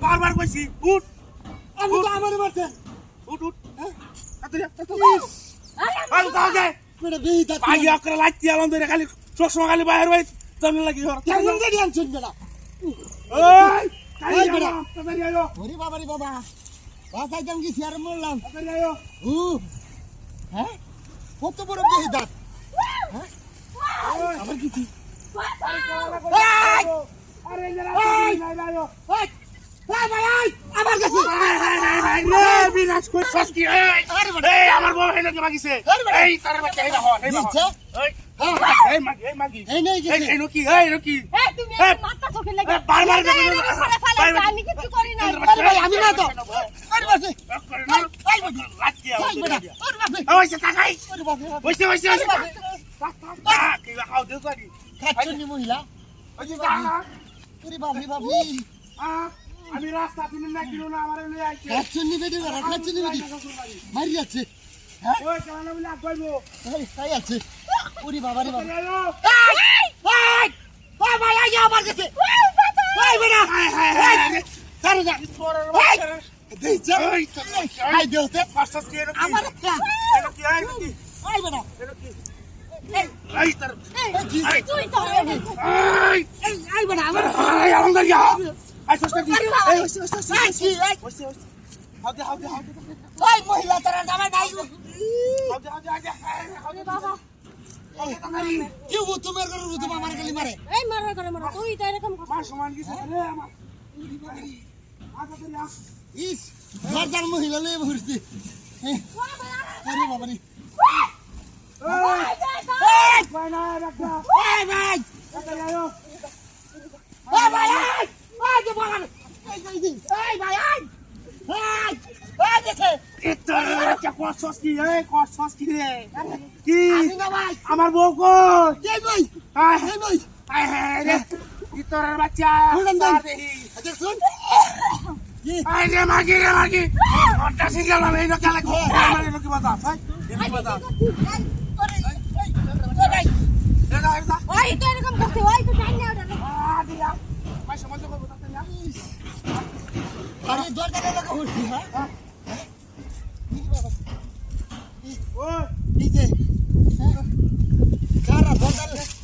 বারবার কইছি উঠ আমি তো আমারে মারছেন উঠ উঠ আরে কাজে মেরে বেইতা আগে আকরা লাগতি আলম ধরে খালি সবসময় খালি বাইরে বাইরে জানলে লাগি ধর কেমন করে আনছেন বেটা ওই কাই ওই বেটা। তাড়াতাড়ি আয়ো ওরে বাবা রে বাবা বাসায় যাম কি শেয়ার মরলাম তাড়াতাড়ি আয়ো হ্যাঁ কত বড় বেইতা হ্যাঁ আবার কিছু আরে যারা নাই আয়ো ওই ভাই আই আবার গেছে হাই রে বিনাশ কই সস্কি এই আমার বউ হেলে লাগিছে এই তার বাচ্চা হেলা হন এই নিচে এই মাগি এই নেই গেছে এই নকি এই তুমি আমার মাথা চোখে লাগে বারবার আমি কিছু করি না আরে ভাই আমি না তো আরে বাসে লাগিয়া ভাই বেটা আরে বাসে ওই সে তাকাই আরে বাসে ওইসে কি হাউ দে করি খাচ্ছনি মহিলা ওই যে জানা আরে বাবরি বাবরি আমি রাস্তা দিন না কিনো না আমারে লই আইছে খাচ্ছনি বেটি খাচ্ছনি বেটি মারি যাচ্ছে ওই চালা বলে কইবো এই তাই আছে ওরে বাবা রে বাবা এই ওই ভাই আই আবার গেছে ওই বেটা হাই সারে যা দেই যা ওই আই দেওতে ফাস্টাস কি এনো আমার কি আই কি আই বেটা এনো কি এই তার তুই তো এই আই বেটা আমার এই আলমদার ইয়া আই সস্তা কি এই ওইসে হাউ দে ওই মহিলা তারা নামে নাই বাবা কি ও তোমার করে ও তোমার আমার গলি মারে এই মারা করে মারা তুই তো এরকম মার সমান কিছু রে আমার আটা তো না ইস দরজার মহিলা লয়ে বসছি আরে বাবা রে এই ভাই না রাখা এই ভাই তাড়াতাড়ি আয়ো এই ভাই ওই যে বাগান এই ভাই এই দেখে তোর বাচ্চা কসস কি রে কি আমি না ভাই আমার বউ কই এই নই এই নই আয় রে কি তোর বাচ্চা দেখুন আয় রে মাগি ওটা সিঙ্গেল আমি না কালে কো মানে কি বাতা ভাই কি বাতা এটা ওই তো এরকম করতে ওই তো জানি না ওটা দিয়া ভাই সমাজ করব তাতে না আরে দরজার লাগা হইছি হ্যাঁ ও নিচে কারা দরজার গেছে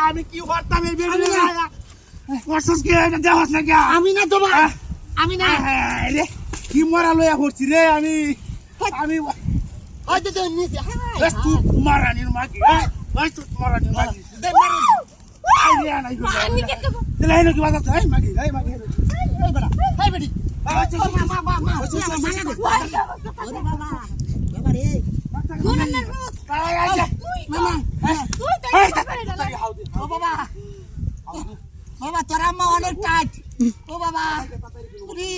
আমি কি করতাম এই বেবি কসস কি এটা দেওয়াস না কি আমি না তোমার আমি না রে কি মরা লয়া করছি রে আমি হয়তো তো নিচে বেশ তুই মারানির মাগি ভাই তুই মারানির মাগি দে মারুন আই রে নাই গো আমি কিন্তু দিলে এনো কি বাতা এই মাগি এই বেটা এই বেটি মা ওরে বাবা বাবা রে গুণনের রোজ মামা তুই তো ও বাবা বাবা তোর আম্মা অনেক টাচ ও বাবা উরি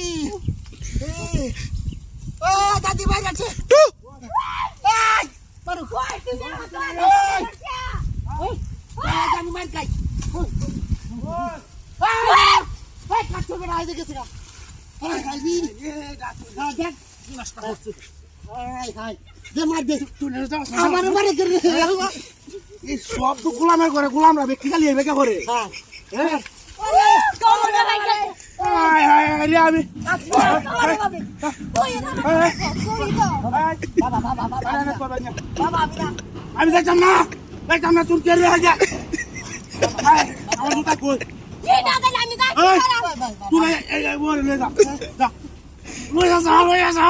ও দাদি ভাই আছে এই পারু ওই তুমি ওই জানি মার খাই এই কাচ্চো বেড়া আইতে গেছে গা এই খাইবি না দেখ নষ্ট হচ্ছে এই খাই দে মার দে তুই না যাস আমার মারে করে এই সব তো গোলামের করে গোলামরা ব্যক্তি খালি এবে কে করে হ্যাঁ হ্যাঁ কোন লাগে আয় রে আমি তুই না তুই তো বাবা বাবা বাবা বাবা আমি যাইতাম না তোর কে রে আগে আমার দুটা কই এই না দিলে আমি গাছ তুই এই বলে যা লয়ে যা